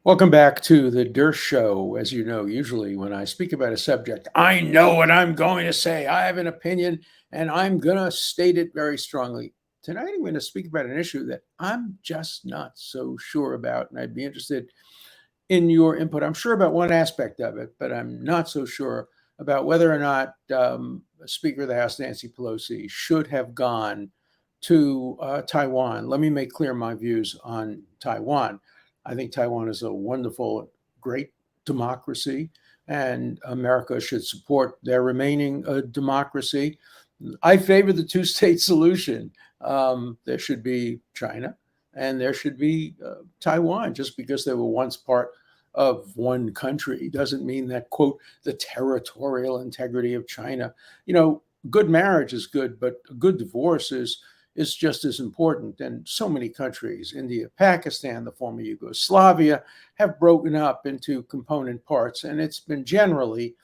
Welcome back to the Dershow. As you know, usually when I speak about a subject, I know what I'm going to say. I have an opinion and I'm going to state it very strongly. Tonight, I'm going to speak about an issue that I'm just not so sure about, and I'd be interested in your input. I'm sure about one aspect of it, but I'm not so sure about whether or not Speaker of the House Nancy Pelosi should have gone to Taiwan. Let me make clear my views on Taiwan. I think Taiwan is a wonderful, great democracy, and America should support their remaining democracy. I favor the two-state solution. There should be China and there should be Taiwan. Just because they were once part of one country doesn't mean that, quote, the territorial integrity of China. Good marriage is good, but a good divorce is just as important. And so many countries, India, Pakistan, the former Yugoslavia, have broken up into component parts, and it's been generally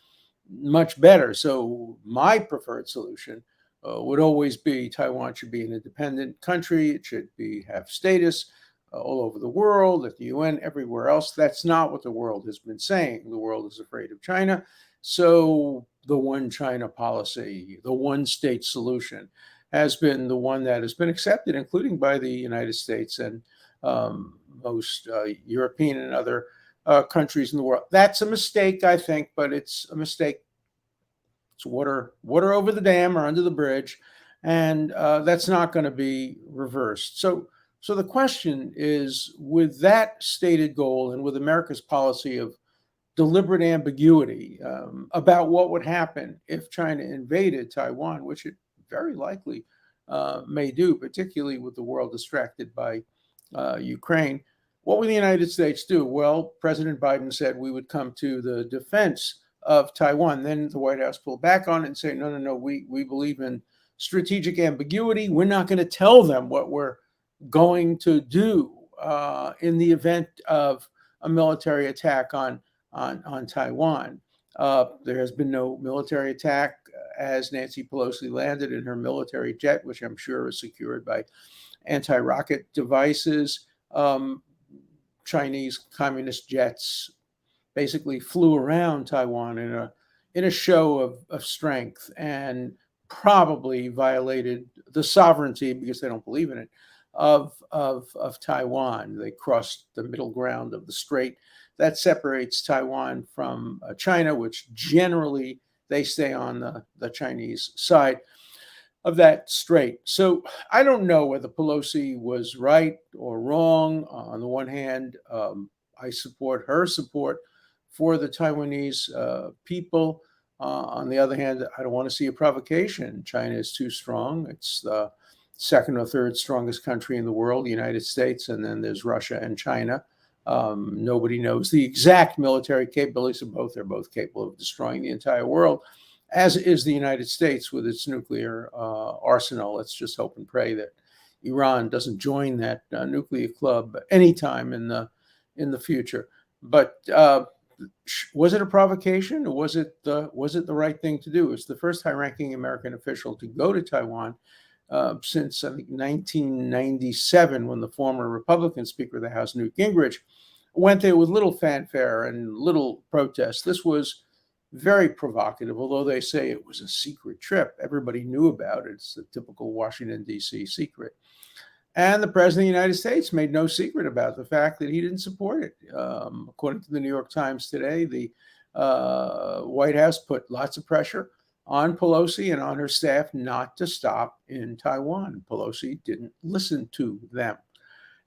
much better. So my preferred solution would always be Taiwan should be an independent country. It should have status all over the world, at the UN, everywhere else. That's not what the world has been saying. The world is afraid of China. So the one China policy, the one state solution, has been the one that has been accepted, including by the United States and most European and other countries in the world. That's a mistake, I think, but it's a mistake. It's water over the dam or under the bridge, and that's not going to be reversed. So the question is, with that stated goal and with America's policy of deliberate ambiguity about what would happen if China invaded Taiwan, which it very likely may do, particularly with the world distracted by Ukraine. What would the United States do? Well, President Biden said we would come to the defense of Taiwan. Then the White House pulled back on it and say, no, we believe in strategic ambiguity. We're not going to tell them what we're going to do in the event of a military attack on Taiwan. There has been no military attack as Nancy Pelosi landed in her military jet, which I'm sure is secured by anti-rocket devices. Chinese communist jets basically flew around Taiwan in a show of strength and probably violated the sovereignty, because they don't believe in it, of Taiwan. They crossed the middle ground of the strait that separates Taiwan from China, which generally they stay on the Chinese side of that strait. So I don't know whether Pelosi was right or wrong. On the one hand, I support her support for the Taiwanese people. On the other hand, I don't want to see a provocation. China is too strong. It's the second or third strongest country in the world, the United States, and then there's Russia and China. Nobody knows the exact military capabilities of both. They're both capable of destroying the entire world, as is the United States with its nuclear arsenal. Let's just hope and pray that Iran doesn't join that nuclear club anytime in the future. But was it a provocation, or was it the right thing to do? It's the first high-ranking American official to go to Taiwan since, I think, 1997, when the former Republican Speaker of the House, Newt Gingrich, went there with little fanfare and little protest. This was very provocative, although they say it was a secret trip. Everybody knew about it. It's a typical Washington, D.C. secret. And the President of the United States made no secret about the fact that he didn't support it. According to the New York Times today, the White House put lots of pressure on Pelosi and on her staff not to stop in Taiwan. Pelosi didn't listen to them.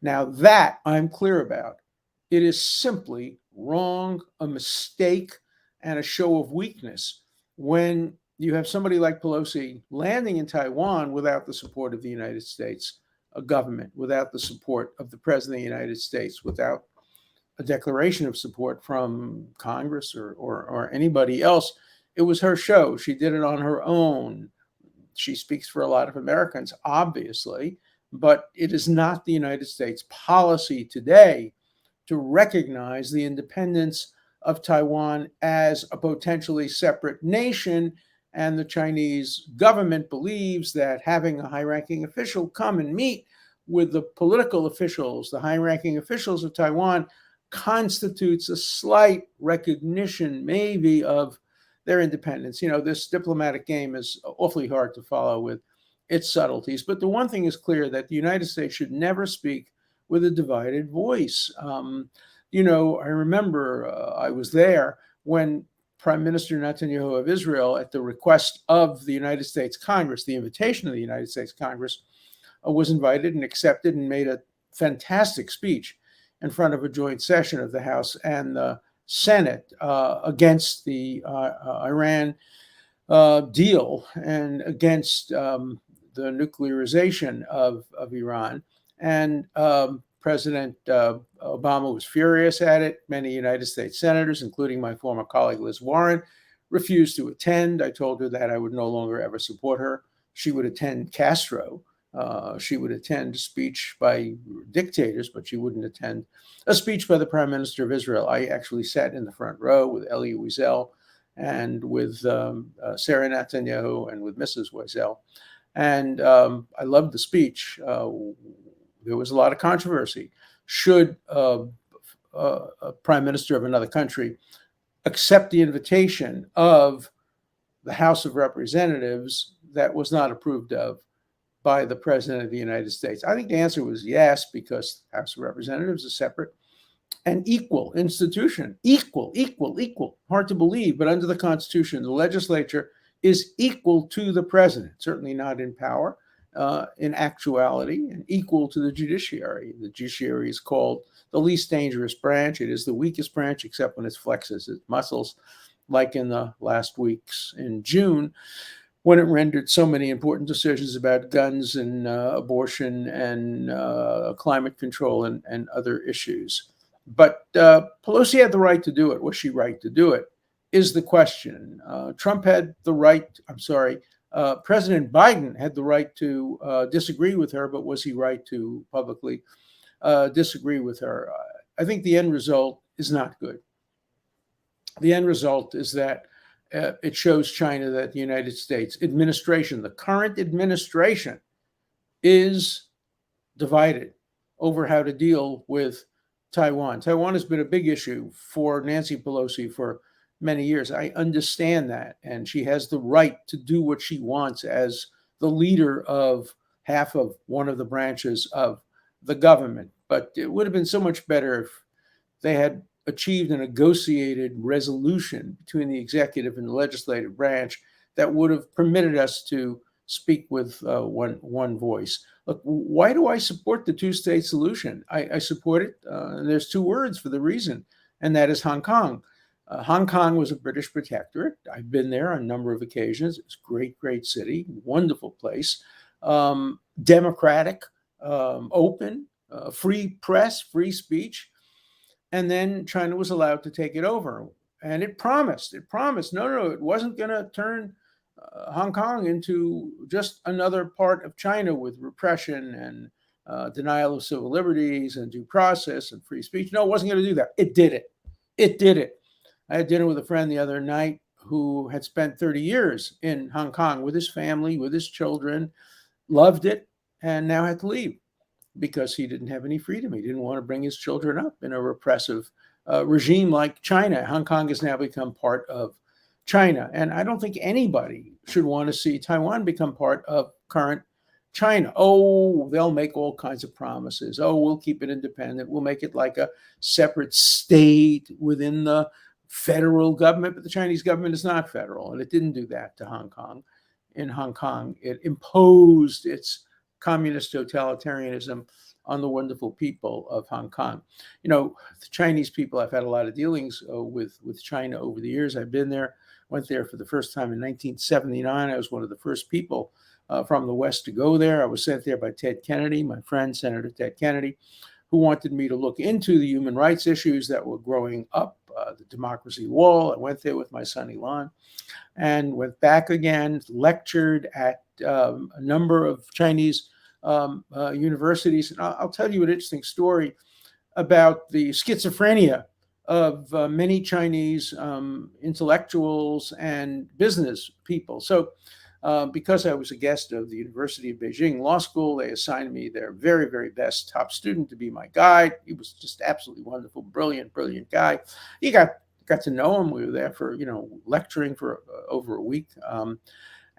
Now, that I'm clear about. It is simply wrong, a mistake, and a show of weakness when you have somebody like Pelosi landing in Taiwan without the support of the United States government, without the support of the President of the United States, without a declaration of support from Congress or anybody else. It was her show. She did it on her own. She speaks for a lot of Americans, obviously, but it is not the United States policy today to recognize the independence of Taiwan as a potentially separate nation. And the Chinese government believes that having a high-ranking official come and meet with the political officials, the high-ranking officials of Taiwan, constitutes a slight recognition, maybe, of their independence. This diplomatic game is awfully hard to follow with its subtleties. But the one thing is clear, that the United States should never speak with a divided voice. I remember I was there when Prime Minister Netanyahu of Israel, at the request of the United States Congress, the invitation of the United States Congress, was invited and accepted and made a fantastic speech in front of a joint session of the House and the Senate against the Iran deal and against the nuclearization of Iran. And President Obama was furious at it. Many United States senators, including my former colleague Liz Warren, refused to attend. I told her that I would no longer ever support her. She would attend Castro. She would attend a speech by dictators, but she wouldn't attend a speech by the Prime Minister of Israel. I actually sat in the front row with Elie Wiesel and with Sarah Netanyahu and with Mrs. Wiesel. And I loved the speech. There was a lot of controversy. Should a prime minister of another country accept the invitation of the House of Representatives that was not approved of by the President of the United States? I think the answer was yes, because the House of Representatives is separate and equal institution. Equal. Hard to believe, but under the Constitution, the legislature is equal to the president, certainly not in power, in actuality, and equal to the judiciary. The judiciary is called the least dangerous branch. It is the weakest branch, except when it flexes its muscles, like in the last weeks in June, when it rendered so many important decisions about guns and abortion and climate control and other issues. But Pelosi had the right to do it. Was she right to do it, is the question. Trump had the right, President Biden had the right to disagree with her, but was he right to publicly disagree with her? I think the end result is not good. The end result is that it shows China that the United States administration, the current administration, is divided over how to deal with Taiwan. Taiwan has been a big issue for Nancy Pelosi for many years. I understand that. And she has the right to do what she wants as the leader of half of one of the branches of the government. But it would have been so much better if they had achieved a negotiated resolution between the executive and the legislative branch that would have permitted us to speak with one voice. Look, why do I support the two-state solution? I support it, and there's two words for the reason, and that is Hong Kong. Hong Kong was a British protectorate. I've been there on a number of occasions. It's a great city, wonderful place, democratic, open, free press, free speech. And then China was allowed to take it over. And it promised, no, it wasn't going to turn Hong Kong into just another part of China with repression and denial of civil liberties and due process and free speech. No, it wasn't going to do that. It did it. I had dinner with a friend the other night who had spent 30 years in Hong Kong with his family, with his children, loved it, and now had to leave because he didn't have any freedom. He didn't want to bring his children up in a repressive regime like China. Hong Kong has now become part of China. And I don't think anybody should want to see Taiwan become part of current China. Oh, they'll make all kinds of promises. Oh, we'll keep it independent. We'll make it like a separate state within the federal government. But the Chinese government is not federal, and it didn't do that to Hong Kong. In Hong Kong, it imposed its communist totalitarianism on the wonderful people of Hong Kong. The Chinese people, I've had a lot of dealings with China over the years. I've been there, went there for the first time in 1979. I was one of the first people from the West to go there. I was sent there by Ted Kennedy, my friend, Senator Ted Kennedy, who wanted me to look into the human rights issues that were growing up, the democracy wall. I went there with my son Elon and went back again, lectured at a number of Chinese universities. And I'll tell you an interesting story about the schizophrenia of many Chinese intellectuals and business people. So Because I was a guest of the University of Beijing Law School, they assigned me their very, very best top student to be my guide. He was just absolutely wonderful, brilliant, brilliant guy. You got to know him. We were there for, lecturing for over a week.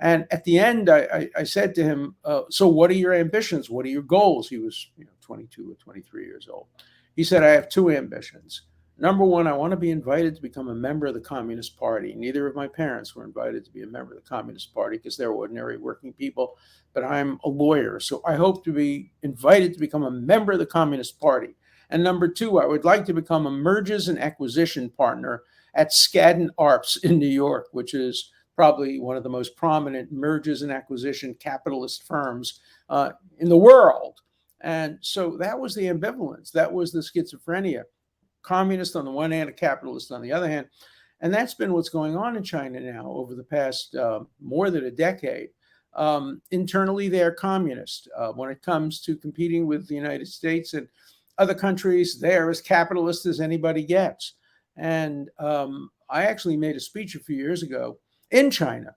And at the end, I said to him, so what are your ambitions? What are your goals? He was 22 or 23 years old. He said, I have two ambitions. Number one, I want to be invited to become a member of the Communist Party. Neither of my parents were invited to be a member of the Communist Party because they're ordinary working people, but I'm a lawyer. So I hope to be invited to become a member of the Communist Party. And number two, I would like to become a mergers and acquisition partner at Skadden Arps in New York, which is probably one of the most prominent mergers and acquisition capitalist firms in the world. And so that was the ambivalence. That was the schizophrenia. Communist on the one hand, a capitalist on the other hand. And that's been what's going on in China now over the past more than a decade. Internally, they're communist. When it comes to competing with the United States and other countries, they're as capitalist as anybody gets. And I actually made a speech a few years ago in China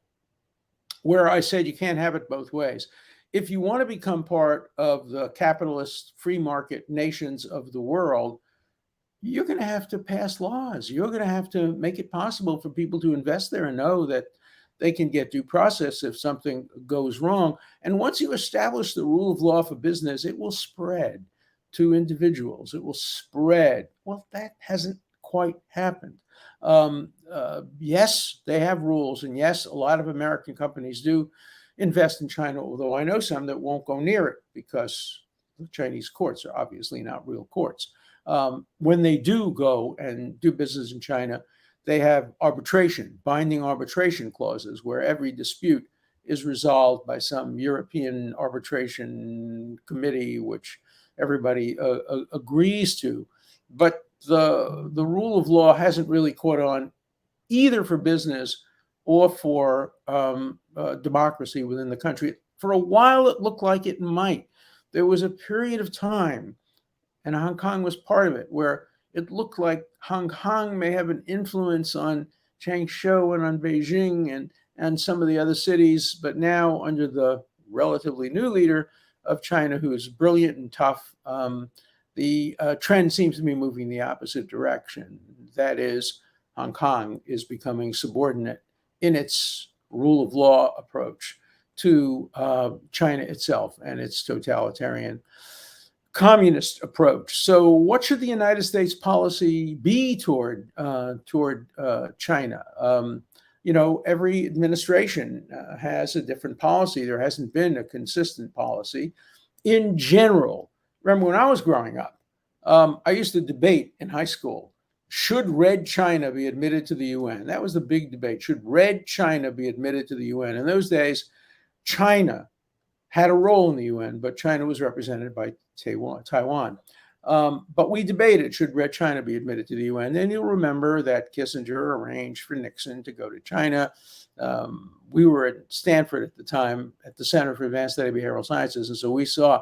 where I said you can't have it both ways. If you want to become part of the capitalist free market nations of the world, you're going to have to pass laws. You're going to have to make it possible for people to invest there and know that they can get due process if something goes wrong. And once you establish the rule of law for business, it will spread to individuals. It will spread. Well, that hasn't quite happened. Yes, they have rules. And yes, a lot of American companies do invest in China, although I know some that won't go near it because the Chinese courts are obviously not real courts. When they do go and do business in China, they have binding arbitration clauses where every dispute is resolved by some European arbitration committee, which everybody agrees to. But the rule of law hasn't really caught on either for business or for democracy within the country. For a while, it looked like it might. There was a period of time, and Hong Kong was part of it, where it looked like Hong Kong may have an influence on Changsha and on Beijing and some of the other cities. But now, under the relatively new leader of China, who is brilliant and tough, the trend seems to be moving the opposite direction. That is, Hong Kong is becoming subordinate in its rule of law approach to China itself and its totalitarian communist approach. So what should the United States policy be toward China? Every administration has a different policy. There hasn't been a consistent policy. In general, remember when I was growing up, I used to debate in high school, should Red China be admitted to the UN? That was the big debate. Should Red China be admitted to the UN? In those days, China had a role in the UN, but China was represented by Taiwan. But we debated, should Red China be admitted to the UN? Then you'll remember that Kissinger arranged for Nixon to go to China. We were at Stanford at the time at the Center for Advanced Study of Behavioral Sciences. And so we saw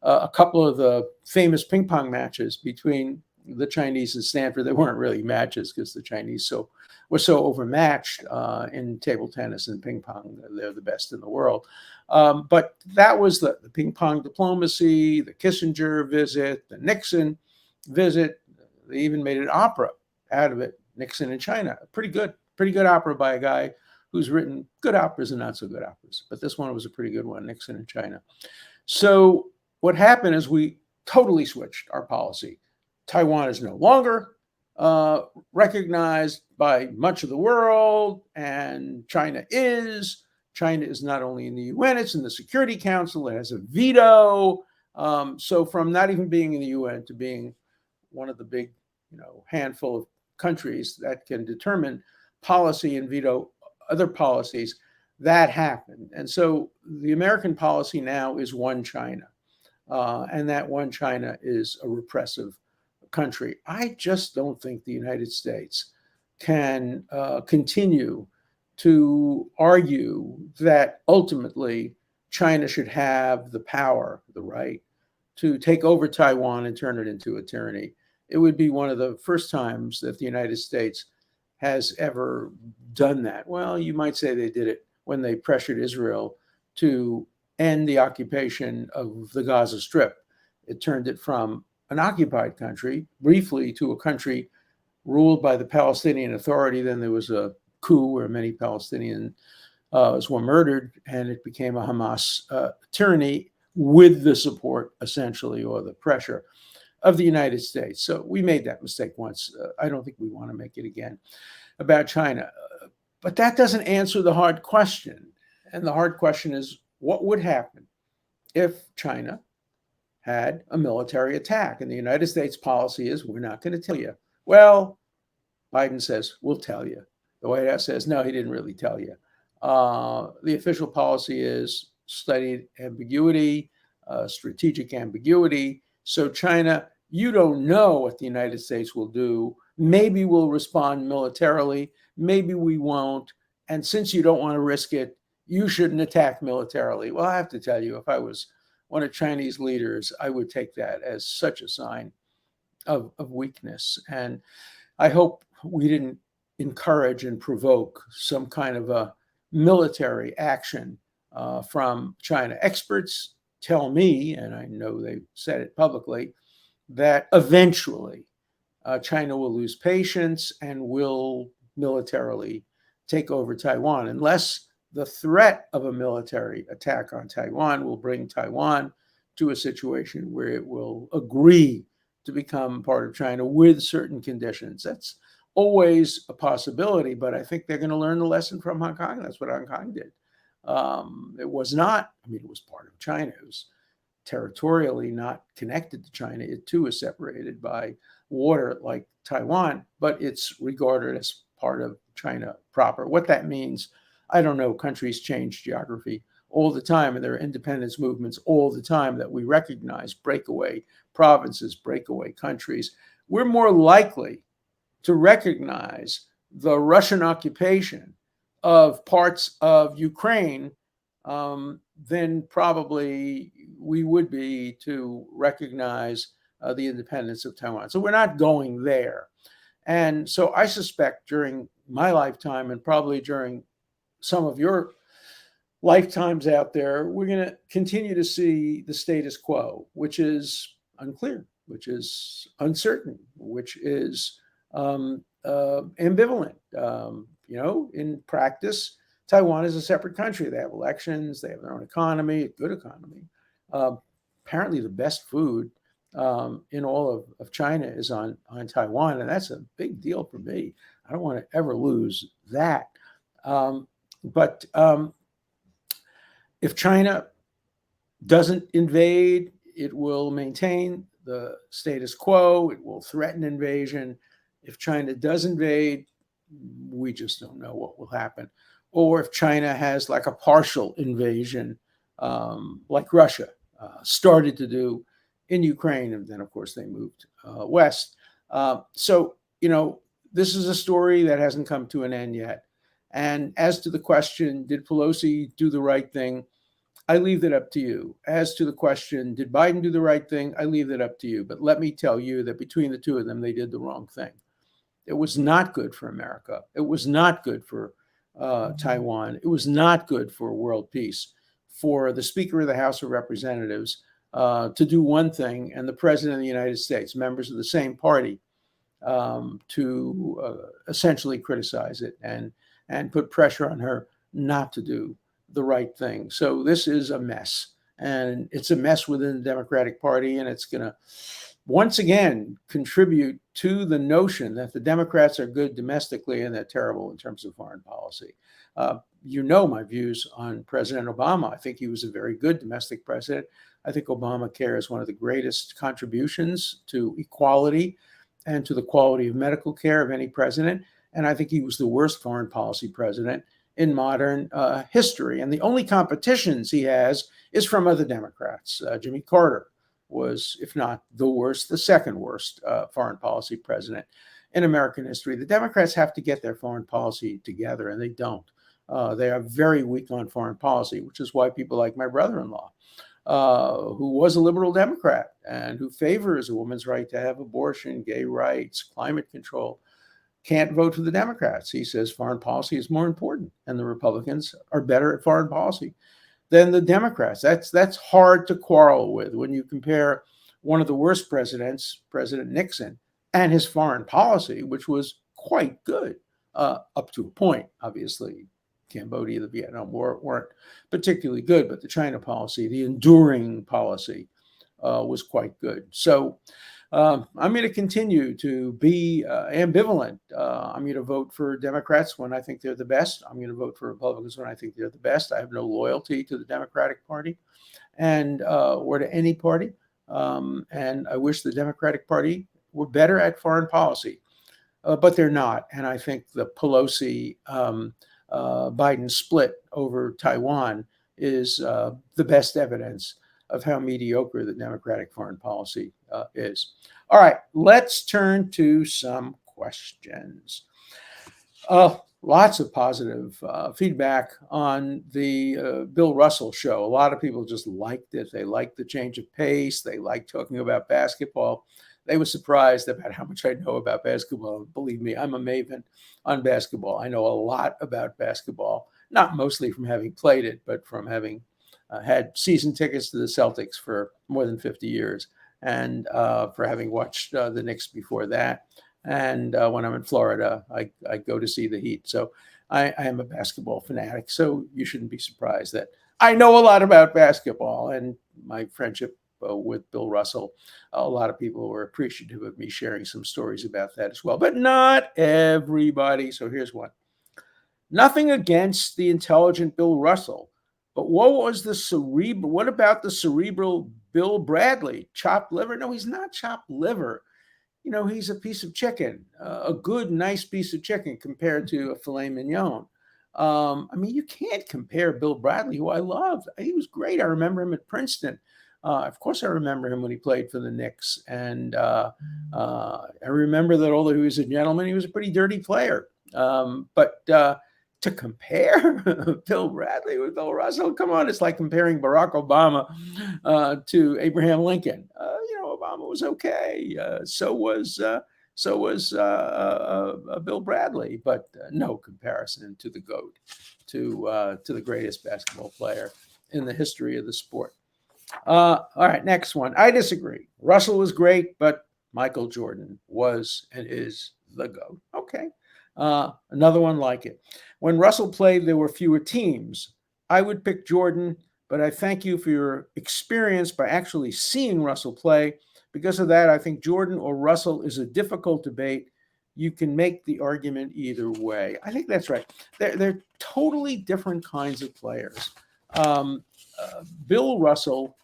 a couple of the famous ping pong matches between the Chinese and Stanford. They weren't really matches because the Chinese were so overmatched in table tennis and ping pong. They're the best in the world. But that was the ping pong diplomacy, the Kissinger visit, the Nixon visit. They even made an opera out of it, Nixon in China. Pretty good opera by a guy who's written good operas and not so good operas. But this one was a pretty good one, Nixon in China. So what happened is we totally switched our policy. Taiwan is no longer recognized by much of the world, and China is. China is not only in the UN, it's in the Security Council. It has a veto. So from not even being in the UN to being one of the big, handful of countries that can determine policy and veto other policies, that happened. And so the American policy now is one China. And that one China is a repressive country. I just don't think the United States can continue to argue that ultimately China should have the power, the right to take over Taiwan and turn it into a tyranny. It would be one of the first times that the United States has ever done that. Well, you might say they did it when they pressured Israel to end the occupation of the Gaza Strip. It turned it from an occupied country briefly to a country ruled by the Palestinian Authority. Then there was a coup where many Palestinians were murdered, and it became a Hamas tyranny with the support, essentially, or the pressure of the United States. So we made that mistake once. I don't think we want to make it again about China. But that doesn't answer the hard question. And the hard question is, what would happen if China had a military attack? And the United States policy is, we're not going to tell you. Well, Biden says, we'll tell you. The White House says, no, he didn't really tell you. The official policy is studied ambiguity, strategic ambiguity. So China, you don't know what the United States will do. Maybe we'll respond militarily. Maybe we won't. And since you don't want to risk it, you shouldn't attack militarily. Well, I have to tell you, if I was one of Chinese leaders, I would take that as such a sign of weakness. And I hope we didn't encourage and provoke some kind of a military action from China. Experts tell me, and I know they've said it publicly, that eventually China will lose patience and will militarily take over Taiwan, unless the threat of a military attack on Taiwan will bring Taiwan to a situation where it will agree to become part of China with certain conditions. That's always a possibility, but I think they're going to learn the lesson from Hong Kong. That's what Hong Kong did. It was not, it was part of China. It was territorially not connected to China. It too is separated by water like Taiwan, but it's regarded as part of China proper. What that means, I don't know. Countries change geography all the time, and there are independence movements all the time that we recognize, breakaway provinces, breakaway countries. We're more likely to recognize the Russian occupation of parts of Ukraine then probably we would be to recognize the independence of Taiwan. So we're not going there. And so I suspect during my lifetime, and probably during some of your lifetimes out there, we're going to continue to see the status quo, which is unclear, which is uncertain, which is ambivalent. In practice, Taiwan is a separate country. They have elections, they have their own economy, a good economy. Apparently the best food in all of China is on Taiwan, and that's a big deal for me. I don't want to ever lose that. But if China doesn't invade, it will maintain the status quo. It will threaten invasion. If China does invade, we just don't know what will happen. Or if China has like a partial invasion, like Russia started to do in Ukraine, and then of course they moved west. So this is a story that hasn't come to an end yet. And as to the question, did Pelosi do the right thing? I leave that up to you. As to the question, did Biden do the right thing? I leave that up to you. But let me tell you that between the two of them, they did the wrong thing. It was not good for America. It was not good for Taiwan. It was not good for world peace for the Speaker of the House of Representatives to do one thing and the President of the United States, members of the same party, to essentially criticize it and put pressure on her not to do the right thing. So this is a mess, and it's a mess within the Democratic Party, and it's going to once again contribute to the notion that the Democrats are good domestically and they're terrible in terms of foreign policy. My views on President Obama. I think he was a very good domestic president. I think Obamacare is one of the greatest contributions to equality and to the quality of medical care of any president. And I think he was the worst foreign policy president in modern history. And the only competitions he has is from other Democrats. Jimmy Carter was, if not the worst, the second worst foreign policy president in American history. The Democrats have to get their foreign policy together, and they don't. They are very weak on foreign policy, which is why people like my brother-in-law, who was a liberal Democrat and who favors a woman's right to have abortion, gay rights, climate control, can't vote for the Democrats. He says foreign policy is more important, and the Republicans are better at foreign policy than the Democrats. That's hard to quarrel with when you compare one of the worst presidents, President Nixon, and his foreign policy, which was quite good up to a point. Obviously, Cambodia, the Vietnam War weren't particularly good, but the China policy, the enduring policy, was quite good. So I'm going to continue to be ambivalent. I'm going to vote for Democrats when I think they're the best. I'm going to vote for Republicans when I think they're the best. I have no loyalty to the Democratic Party and or to any party. And I wish the Democratic Party were better at foreign policy, but they're not. And I think the Pelosi Biden split over Taiwan is the best evidence of how mediocre the Democratic foreign policy is. All right, let's turn to some questions. Lots of positive feedback on the Bill Russell show. A lot of people just liked it. They liked the change of pace. They liked talking about basketball. They were surprised about how much I know about basketball. Believe me, I'm a maven on basketball. I know a lot about basketball, not mostly from having played it, but from having had season tickets to the Celtics for more than 50 years and for having watched the Knicks before that. And when I'm in Florida, I go to see the Heat. So I am a basketball fanatic. So you shouldn't be surprised that I know a lot about basketball. And my friendship with Bill Russell, a lot of people were appreciative of me sharing some stories about that as well. But not everybody. So here's one. Nothing against the intelligent Bill Russell, but what about the cerebral Bill Bradley? Chopped liver? No, he's not chopped liver. You know, he's a piece of chicken, a good, nice piece of chicken compared to a filet mignon. I mean, you can't compare Bill Bradley, who I loved. He was great. I remember him at Princeton. Of course, I remember him when he played for the Knicks. And I remember that although he was a gentleman, he was a pretty dirty player. But to compare Bill Bradley with Bill Russell, come on, it's like comparing Barack Obama to Abraham Lincoln. Obama was okay. So was Bill Bradley, but no comparison to the GOAT, to the greatest basketball player in the history of the sport. All right, next one. I disagree. Russell was great, but Michael Jordan was and is the GOAT. Okay. Another one like it. When Russell played, there were fewer teams. I would pick Jordan, but I thank you for your experience by actually seeing Russell play. Because of that, I think Jordan or Russell is a difficult debate. You can make the argument either way. I think that's right. They're totally different kinds of players. Bill Russell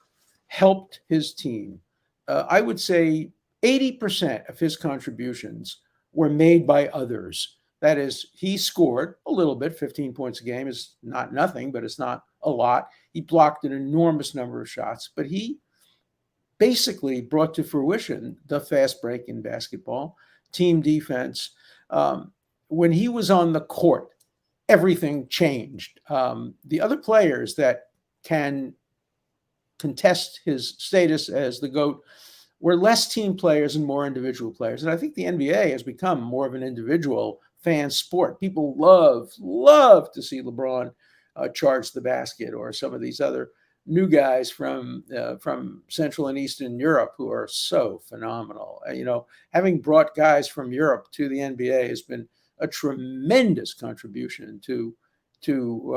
helped his team. I would say 80% of his contributions were made by others. That is, he scored a little bit. 15 points a game is not nothing, but it's not a lot. He blocked an enormous number of shots, but he basically brought to fruition the fast break in basketball, team defense. When he was on the court, everything changed. The other players that can contest his status as the GOAT were less team players and more individual players. And I think the NBA has become more of an individual fan sport. People love to see LeBron charge the basket, or some of these other new guys from Central and Eastern Europe who are so phenomenal. Having brought guys from Europe to the NBA has been a tremendous contribution to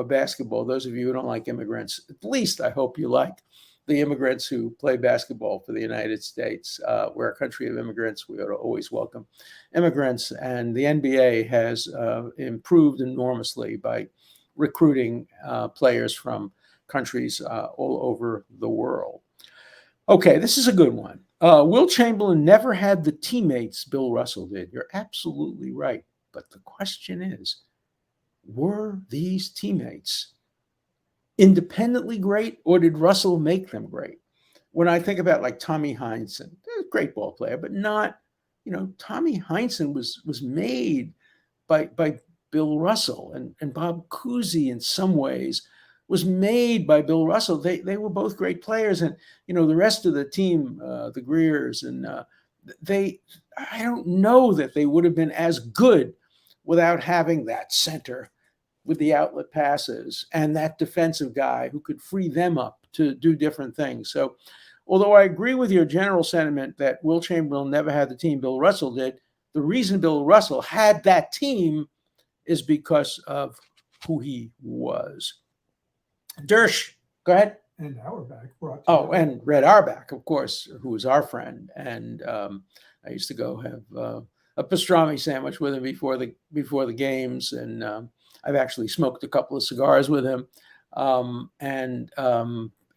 basketball. Those of you who don't like immigrants, at least I hope you like the immigrants who play basketball for the United States. We're a country of immigrants. We ought to always welcome immigrants. And the NBA has improved enormously by recruiting players from countries all over the world. Okay, this is a good one. Will Chamberlain never had the teammates Bill Russell did. You're absolutely right. But the question is, were these teammates independently great, or did Russell make them great? When I think about like Tommy Heinsohn, a great ball player, but not, Tommy Heinsohn was made by Bill Russell, and Bob Cousy in some ways was made by Bill Russell. They were both great players, and the rest of the team, the Greers and I don't know that they would have been as good without having that center with the outlet passes and that defensive guy who could free them up to do different things. So, although I agree with your general sentiment that Will Chamberlain never had the team Bill Russell did, the reason Bill Russell had that team is because of who he was. Dersh, go ahead. And Auerbach brought. Oh, and Red Auerbach, of course, who was our friend, and I used to go have a pastrami sandwich with him before the games, and I've actually smoked a couple of cigars with him, and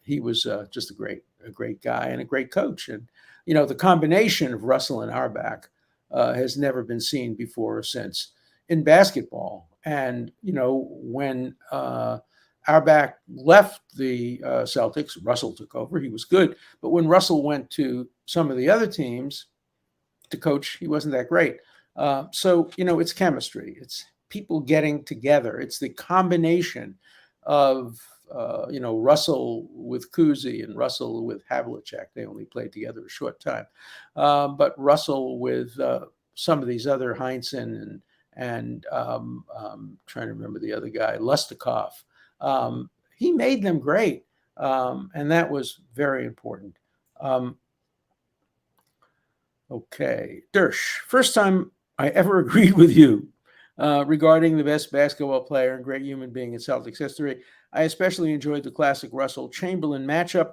he was just a great guy and a great coach. And the combination of Russell and Auerbach has never been seen before or since in basketball. And when Auerbach left the Celtics, Russell took over. He was good, but when Russell went to some of the other teams to coach, he wasn't that great. So it's chemistry. It's people getting together. It's the combination of Russell with Cousy and Russell with Havlicek. They only played together a short time, but Russell with some of these other Heinsohn and trying to remember the other guy, Lustikov. He made them great, and that was very important. Okay, Dersh, first time I ever agreed with you regarding the best basketball player and great human being in Celtics history. I especially enjoyed the classic Russell-Chamberlain matchup.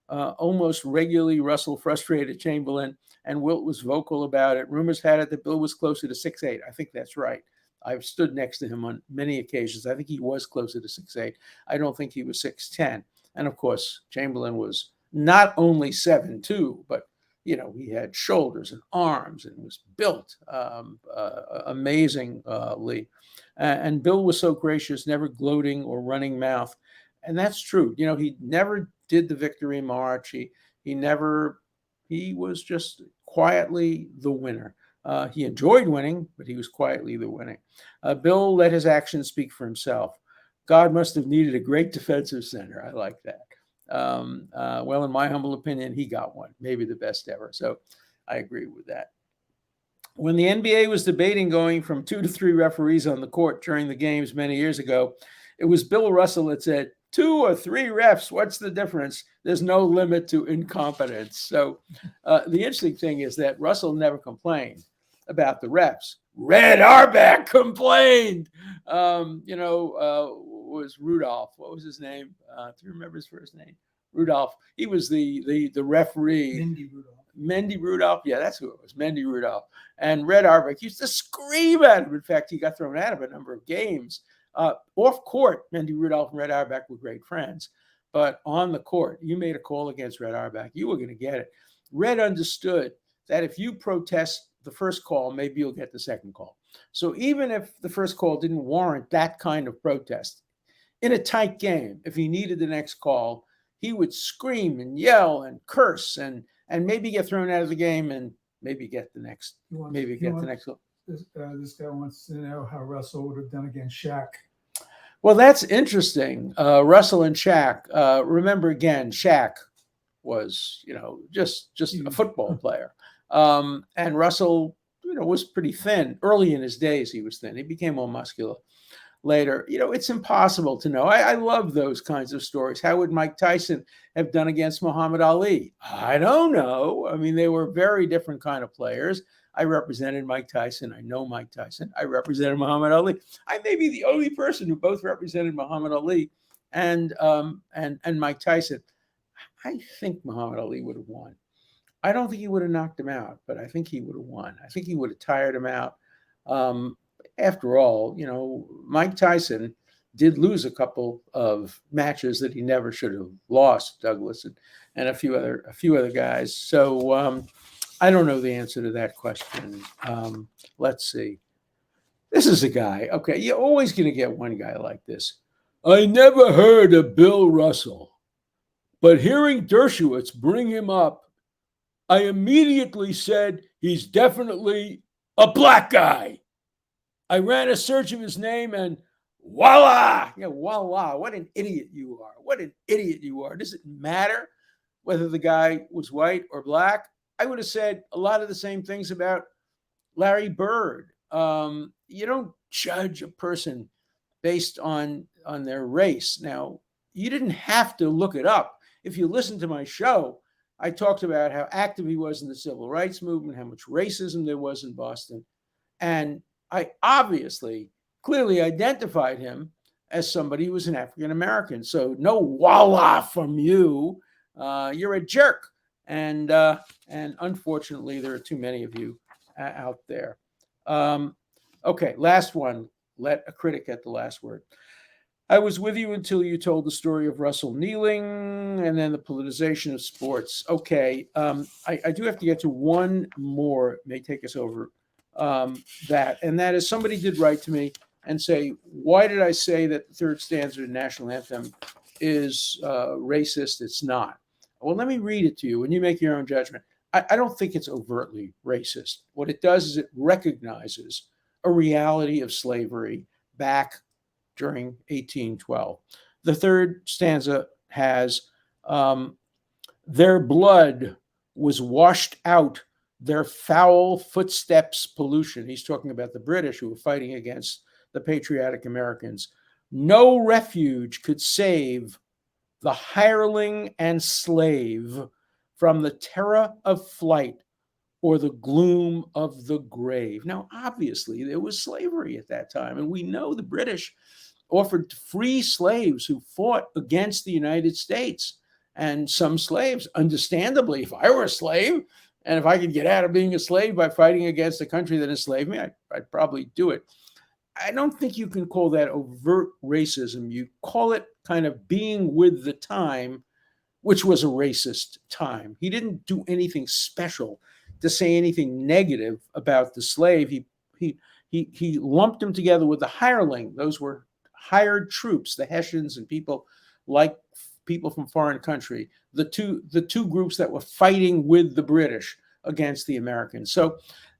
Almost regularly, Russell frustrated Chamberlain, and Wilt was vocal about it. Rumors had it that Bill was closer to 6'8". I think that's right. I've stood next to him on many occasions. I think he was closer to 6'8". I don't think he was 6'10". And of course, Chamberlain was not only 7'2", but he had shoulders and arms and was built amazingly. And Bill was so gracious, never gloating or running mouth. And that's true. He never did the victory march. He was just quietly the winner. He enjoyed winning, but he was quietly the winning. Bill let his actions speak for himself. God must have needed a great defensive center. I like that. Well, in my humble opinion, he got one, maybe the best ever. So I agree with that. When the NBA was debating going from 2 to 3 referees on the court during the games many years ago, it was Bill Russell that said, 2 or 3 refs, what's the difference? There's no limit to incompetence. So the interesting thing is that Russell never complained about the refs. Red Auerbach complained. Was Rudolph. What was his name? Do you remember his first name? Rudolph. He was the referee. Mendy Rudolph. Yeah, that's who it was. Mendy Rudolph. And Red Auerbach used to scream at him. In fact, he got thrown out of a number of games. Off court, Mendy Rudolph and Red Auerbach were great friends. But on the court, you made a call against Red Auerbach, you were going to get it. Red understood that if you protest the first call, maybe you'll get the second call. So even if the first call didn't warrant that kind of protest, in a tight game, if he needed the next call, he would scream and yell and curse and maybe get thrown out of the game and maybe get the next. The next call. This guy wants to know how Russell would have done against Shaq. Well, that's interesting. Russell and Shaq. Remember again, Shaq was just a football player, and Russell was pretty thin early in his days. He was thin. He became more muscular later. It's impossible to know. I love those kinds of stories. How would Mike Tyson have done against Muhammad Ali? I don't know. I mean, they were very different kind of players. I represented Mike Tyson. I know Mike Tyson. I represented Muhammad Ali. I may be the only person who both represented Muhammad Ali and Mike Tyson. I think Muhammad Ali would have won. I don't think he would have knocked him out, but I think he would have won. I think he would have tired him out. After all, Mike Tyson did lose a couple of matches that he never should have lost, Douglas and a few other guys. So I don't know the answer to that question. Let's see. This is a guy. Okay, you're always going to get one guy like this. I never heard of Bill Russell, but hearing Dershowitz bring him up, I immediately said he's definitely a black guy. I ran a search of his name and voila! Voila! What an idiot you are. What an idiot you are. Does it matter whether the guy was white or black? I would have said a lot of the same things about Larry Bird. You don't judge a person based on their race. Now, you didn't have to look it up. If you listen to my show, I talked about how active he was in the civil rights movement, how much racism there was in Boston. And I obviously clearly identified him as somebody who was an African American. So no voila from you. You're a jerk. And unfortunately, there are too many of you out there. Okay, last one. Let a critic get the last word. I was with you until you told the story of Russell kneeling and then the politicization of sports. Okay, I do have to get to one more, may take us over that. And that is, somebody did write to me and say, why did I say that the third stanza of the national anthem is racist? It's not. Well, let me read it to you and you make your own judgment. I don't think it's overtly racist. What it does is it recognizes a reality of slavery back during 1812. The third stanza has, their blood was washed out, their foul footsteps pollution. He's talking about the British who were fighting against the patriotic Americans. No refuge could save the hireling and slave from the terror of flight or the gloom of the grave. Now, obviously, there was slavery at that time, and we know the British offered to free slaves who fought against the United States. And some slaves, understandably, if I were a slave, and if I could get out of being a slave by fighting against a country that enslaved me, I'd probably do it. I don't think you can call that overt racism. You call it kind of being with the time, which was a racist time. He didn't do anything special to say anything negative about the slave. He lumped them together with the hireling. Those were hired troops, the Hessians and people like people from foreign country, the two groups that were fighting with the British against the Americans. So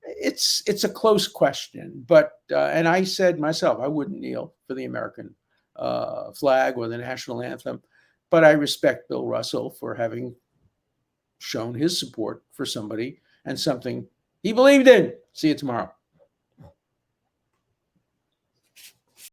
it's a close question, but and I said myself, I wouldn't kneel for the American flag or the national anthem, but I respect Bill Russell for having shown his support for somebody and something he believed in. See you tomorrow.